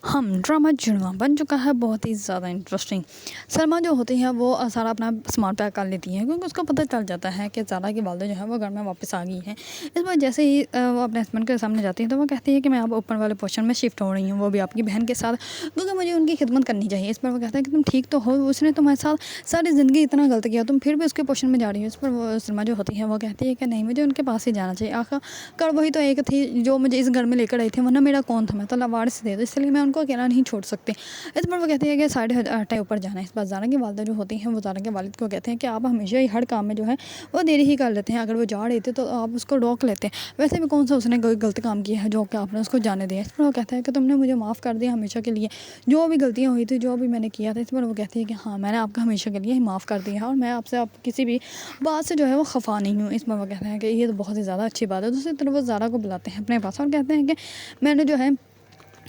हम ड्रामा जुड़वा बन चुका है बहुत ही ज़्यादा इंटरेस्टिंग। सलमा जो होती है वो सारा अपना सामान पैक कर लेती है क्योंकि उसको पता चल जाता है कि ज़ारा की वालदा जो है वो घर में वापस आ गई है। इस बार जैसे ही वो अपने हस्बैंड के सामने जाती है तो वो कहती है कि मैं अब ऊपर वाले पोर्शन में शिफ्ट हो रही हूँ, वो भी आपकी बहन के साथ, क्योंकि मुझे उनकी खिदमत करनी चाहिए। इस पर वो कहता है कि तुम ठीक तो हो, उसने तुम्हारे साथ सारी ज़िंदगी इतना गलत किया, तुम फिर भी उसके पोर्शन में जा रही हो। इस पर वो सलमा जो होती है वो कहती है कि नहीं, मुझे उनके पास ही जाना चाहिए। आखिर वही तो एक थी जो मुझे इस घर में लेकर आई थी, वरना मेरा कौन था, मैं तो लावारिस थे, तो इसलिए मैं उनको अकेला नहीं छोड़ सकती। इस पर वो कहती है कि साढ़े हटाए ऊपर जाना है। इस बार ज़ारा की वालदा जो होती हैं वो ज़ारा के वालिद को कहते हैं कि आप हमेशा ही हर काम में जो है वो देरी ही कर लेते हैं, अगर वो जा रहे थे तो आप उसको रोक लेते हैं, वैसे भी कौन सा उसने कोई गलत काम किया है जो कि आपने उसको जाने दिया। इस पर वो कहता है कि तुमने मुझे माफ़ कर दिया हमेशा के लिए, जो भी गलतियाँ हुई थी, जो भी मैंने किया था। इस पर वो कहती है कि हाँ, मैंने आपका हमेशा के लिए ही माफ़ कर दिया है और मैं आपसे आप किसी भी बात से जो है वो खफा नहीं हूँ। इस पर वो कहते हैं कि ये तो बहुत ही ज़्यादा अच्छी बात है। दूसरी तरफ वो ज़ारा को बुलाते हैं अपने पास और कहते हैं कि मैंने जो है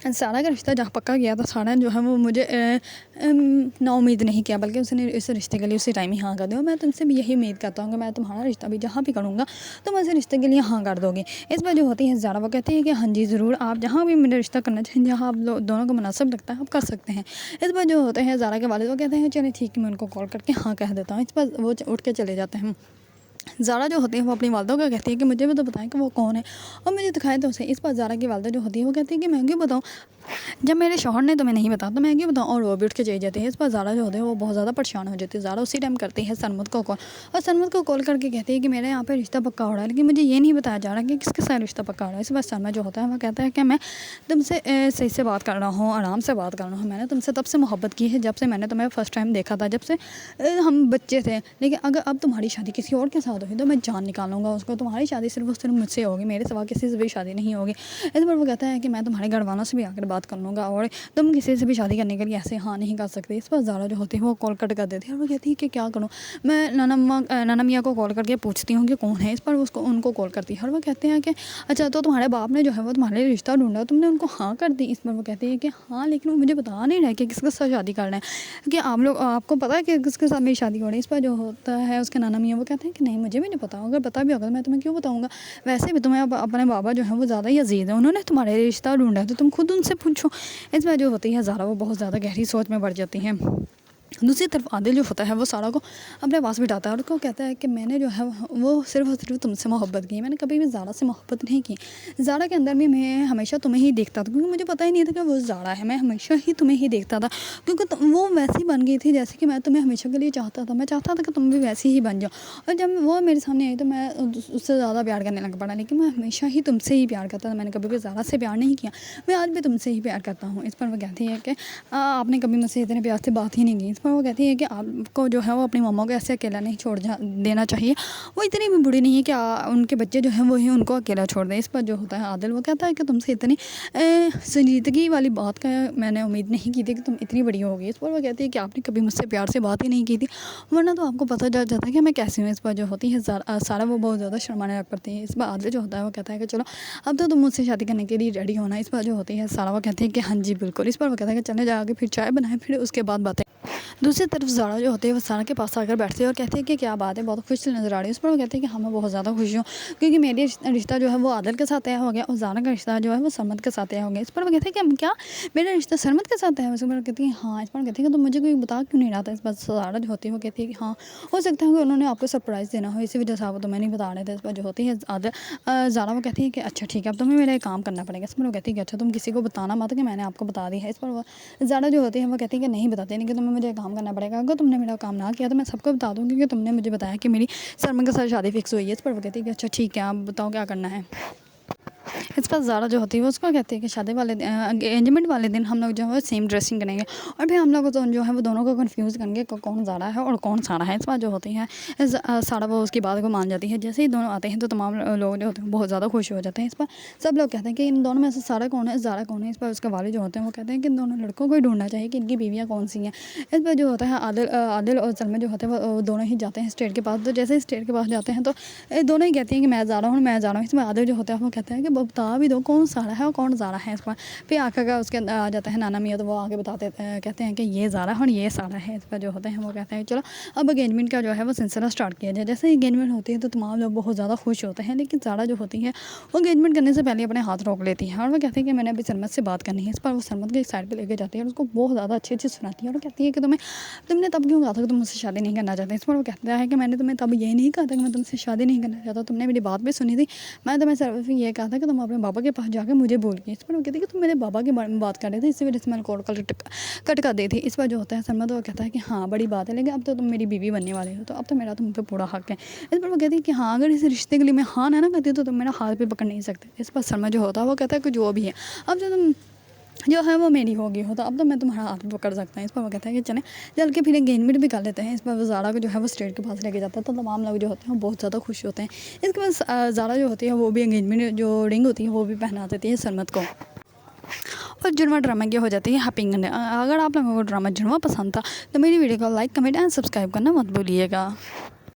सारा का रिश्ता जहाँ पक्का किया था, सारा जो है वो मुझे ना उम्मीद नहीं किया, बल्कि उसने इस रिश्ते के लिए उसी टाइम ही हाँ कर दिया। मैं तुमसे भी यही उम्मीद करता हूँ कि मैं तुम्हारा रिश्ता भी जहाँ भी करूँगा तो मैं इस रिश्ते के लिए हाँ कर दोगे। इस बार जो होती है ज़ारा, वो कहती है कि हाँ जी ज़रूर, आप जहाँ भी मेरा रिश्ता करना चाहें, जहाँ आप दोनों को मुनासिब लगता है आप कर सकते हैं। इस बार जो होते हैं ज़ारा के वालिद, वो कहते हैं चलिए ठीक है, मैं उनको कॉल करके हाँ कह देता हूँ। इस पर वो उठ के चले जाते हैं। ज़ारा जो होती है वो अपनी वालदा को कहती है कि मुझे भी तो बताएं कि वो कौन है और मुझे दिखाएं तो उसे। इस पर ज़ारा की वालदा जो होती है वो कहती है कि मैं क्यों बताऊँ, जब मेरे शौहर ने तुम्हें नहीं बताया तो मैं क्यों बताऊँ, और वो भी उठ के चली जाती है। इस पर ज़ारा जो होते हैं वो बहुत ज़्यादा परेशान हो जाती है। ज़ारा उसी टाइम करती है सनमत को कॉल और सनमत को कॉल करके कहती है कि मेरे यहाँ पे रिश्ता पक्का हो रहा है, लेकिन मुझे ये नहीं बताया जा रहा कि किसके साथ रिश्ता पक्का हो रहा है। इस पर सनमा जो होता है वो कहता है कि मैं तुमसे सही से बात कर रहा हूँ, आराम से बात कर रहा हूँ, मैंने तुमसे तब से मोहब्बत की है जब से मैंने तुम्हें फ़र्स्ट टाइम देखा था, जब से हम बच्चे थे। लेकिन अगर अब तुम्हारी शादी किसी और के साथ होगी तो मैं जान निकालूंगा उसको, तुम्हारी शादी सिर्फ और सिर्फ मुझसे होगी, मेरे सिवा किसी से भी शादी नहीं होगी। इस पर वो कहता है कि मैं तुम्हारे घर वालों से भी आकर बात कर लूँगा और तुम किसी से भी शादी करने के लिए ऐसे हाँ नहीं कर सकते। इस पर ज़ारा जो होती है वो कॉल कट कर देती है और वो कहती है कि क्या करूँ, मैं नाना मियाँ को कॉल करके पूछती हूँ कि कौन है। इस पर उसको उनको कॉल करती है और वो कहते हैं कि अच्छा, तो तुम्हारे बाप ने जो है वो तुम्हारे लिए रिश्ता ढूंढा, तुमने उनको हाँ कर दी। इस पर वो कहती है कि हाँ, लेकिन वो मुझे बता नहीं रहे कि किसके साथ शादी करना है, कि आप लोग आपको पता है कि किसके साथ मेरी शादी हो रही है। इस पर जो होता है उसके नाना मियाँ वो कहते हैं कि नहीं, मुझे भी नहीं पता, अगर पता भी होगा तो मैं तुम्हें क्यों बताऊँगा, वैसे भी तुम्हें अपने बाबा जो है वो ज़्यादा ही अजीज़ है, उन्होंने तुम्हारे लिए रिश्ता ढूंढा है तो तुम खुद उनसे पूछो। इस बार जो होती है ज़ारा वो बहुत ज़्यादा गहरी सोच में बढ़ जाती है। दूसरी तरफ आदिल जो होता है वो सारा को अपने पास बिठाता है और उसको कहता है कि मैंने जो है वो सिर्फ और सिर्फ तुमसे मोहब्बत की है, मैंने कभी भी ज़ारा से मोहब्बत नहीं की। ज़ारा के अंदर भी मैं हमेशा तुम्हें ही देखता था, क्योंकि मुझे पता ही नहीं था कि वो ज़ारा है, मैं हमेशा ही तुम्हें ही देखता था, क्योंकि वो वैसी बन गई थी जैसे कि मैं तुम्हें हमेशा के लिए चाहता था। मैं चाहता था कि तुम भी वैसी ही बन जाओ, और जब वो मेरे सामने आई तो मैं उससे ज़्यादा प्यार करने लग पड़ा, लेकिन मैं हमेशा ही तुमसे ही प्यार करता था, मैंने कभी भी ज़ारा से प्यार नहीं किया, मैं आज भी तुमसे ही प्यार करता हूँ। इस पर वो कहती है कि आपने कभी मुझसे इतने प्यार से बात ही नहीं की। इस पर वो कहती है कि आपको जो है वो अपनी मम्मा को ऐसे अकेला नहीं छोड़ देना चाहिए, वो इतनी भी बुरी नहीं है कि उनके बच्चे जो हैं वो ही उनको अकेला छोड़ दें। इस पर जो होता है आदिल वो कहता है कि तुमसे इतनी संजीदगी वाली बात का मैंने उम्मीद नहीं की थी कि तुम इतनी बड़ी होगी। इस पर वो कहती है कि आपने कभी मुझसे प्यार से बात ही नहीं की थी, वरना तो आपको पता चल जाता है कि मैं कैसी हूँ। इस पर जो होती है सारा वो बहुत ज़्यादा शर्माने लग पड़ती है। इस पर आदिल जो होता है वो कहता है कि चलो अब तो तुम मुझसे शादी करने के लिए रेडी होना। इस पर जो होती है सारा वो कहती है कि हाँ जी बिल्कुल। इस पर वो कहता है कि चले जाके फिर चाय बनाएं, फिर उसके बाद बातें। दूसरी तरफ ज़ारा जो होती है वो सारा के पास आकर बैठती है और कहती है कि क्या बात है, बहुत खुश नज़र आ रही है। उस पर वो कहते हैं कि हाँ, मैं बहुत ज़्यादा खुश हूँ, क्योंकि मेरी रिश्ता जो है वो आदिल के साथ तय हो गया और ज़ारा का रिश्ता जो है वो सरमत के साथ तय हो गया। इस पर वो कहते हैं कि क्या मेरा रिश्ता सरमत के साथ है। उस पर कहती है हाँ। इस पर कहती है कि तो मुझे कोई बता क्यों नहीं रहा था। इस पर ज़ारा जो होती है वो कहती है कि हाँ, हो सकता है कि उन्होंने आपको सरप्राइज़ देना हो, इसी वजह से आप तो मैं नहीं बता रहे थे। इस पर जो होती है ज़ारा वो कहती है कि अच्छा ठीक है, अब तुम्हें मेरा एक काम करना पड़ेगा। इस पर वो कहती है कि अच्छा, तुम किसी को बताना मत कि मैंने आपको बता दिया है। इस पर वो ज़ारा जो होती है वो कहती है कि नहीं बताते, नहीं कि तुम्हें मुझे काम करना पड़ेगा, अगर तुमने मेरा काम ना किया तो मैं सबको बता दूँगी कि तुमने मुझे बताया कि मेरी सरमन के साथ शादी फिक्स हुई है। इस पर वो कहती है कि अच्छा ठीक है, आप बताओ क्या करना है। इस पर ज़ारा जो होती है वो उसको कहती है कि शादी वाले एंगेजमेंट वाले दिन हम लोग जो है सेम ड्रेसिंग करेंगे, और फिर हम लोग तो जो है वो दोनों को कंफ्यूज करेंगे कि कौन ज़ारा है और कौन सारा है। इस बार जो होती है सारा वो उसकी बात को मान जाती है। जैसे ही दोनों आते हैं तो तमाम लोग जो होते हैं बहुत ज़्यादा खुश हो जाते हैं। इस पर सब लोग कहते हैं कि इन दोनों में से सारा कौन है, ज़ारा कौन है। इस पर उसके वाले जो होते हैं वो कहते हैं कि इन दोनों लड़कों को ही ढूंढना चाहिए कि इनकी बीवियाँ कौन सी हैं। इस पर जो होता है आदिल और सलमा जो होते हैं वो दोनों ही जाते हैं स्टेट के पास। तो जैसे ही स्टेट के पास जाते हैं तो दोनों ही कहती हैं कि मैं ज़ारा हूँ, मैं ज़ारा हूँ। इसमें आदिल जो होता है वो कहते हैं कि बता भी दो कौन सारा है और कौन ज़ारा है। इस पर फिर आखिरकार उसके अंदर आ जाता है नाना मियाँ, तो वो आगे बताते कहते हैं कि ये ज़ारा है और ये सारा है। इस पर जो होते हैं वो कहते हैं चलो अब एंगेजमेंट का जो है वो सिलसिला स्टार्ट किया जाए। जैसे एंगेजमेंट होती है तो तमाम लोग बहुत ज़्यादा खुश होते हैं, लेकिन ज़ारा जो होती है वो एंगेजमेंट करने से पहले अपने हाथ रोक लेती है और वो कहती है कि मैंने अभी सरमत से बात करनी है। इस पर वो सरमत को एक साइड पे लेके जाती है और उसको बहुत ज़्यादा अच्छी सुनाती है और कहती है कि तुमने तब क्यों कहा था कि तुम मुझसे शादी नहीं करना चाहते। इस पर वो कहता है कि मैंने तुम्हें तब ये नहीं कहा था कि मैं तुमसे शादी नहीं करना चाहता, तुमने मेरी बात भी सुनी थी। मैं तुम्हें सिर्फ ये कहा था कि तुम अपने बाबा के पास जाकर मुझे बोल गई। इस पर वो कहती है कि तुम मेरे बाबा के बारे में बात कर रहे थे, इसी वजह से मैंने कॉल कट कर दी थी। इस पर जो होता है सरमत वो कहता है कि हाँ बड़ी बात है, लेकिन अब तो तुम मेरी बीवी बनने वाले हो, तो अब तो मेरा तुम पे पूरा हक है। इस पर वो कहती है कि हाँ अगर इस रिश्ते के लिए मैं हाँ ना करती तो तुम मेरा हाथ भी पकड़ नहीं सकते। इस पर सरमत जो होता है वो कहता है कि जो भी है अब जो तुम जो है वो मेरी होगी हो, तो अब तो मैं तुम्हारा हाथ भी पकड़ सकता हूँ। इस पर वो कहता है कि चलें चल के फिर एंगेजमेंट भी कर लेते हैं। इस पर वो ज़ारा को जो है वो स्टेज के पास लेके जाता है, तो तमाम लोग जो होते हैं वो बहुत ज़्यादा खुश होते हैं। इसके बाद ज़ारा जो होती है वो भी एंगेजमेंट जो रिंग होती है वो भी पहना देती है सरमत को, और जुड़वा ड्रामा की हो जाती है हैप्पी करने। अगर आप लोगों को ड्रामा जुड़वा पसंद था तो मेरी वीडियो को लाइक कमेंट एंड सब्सक्राइब करना मत भूलिएगा।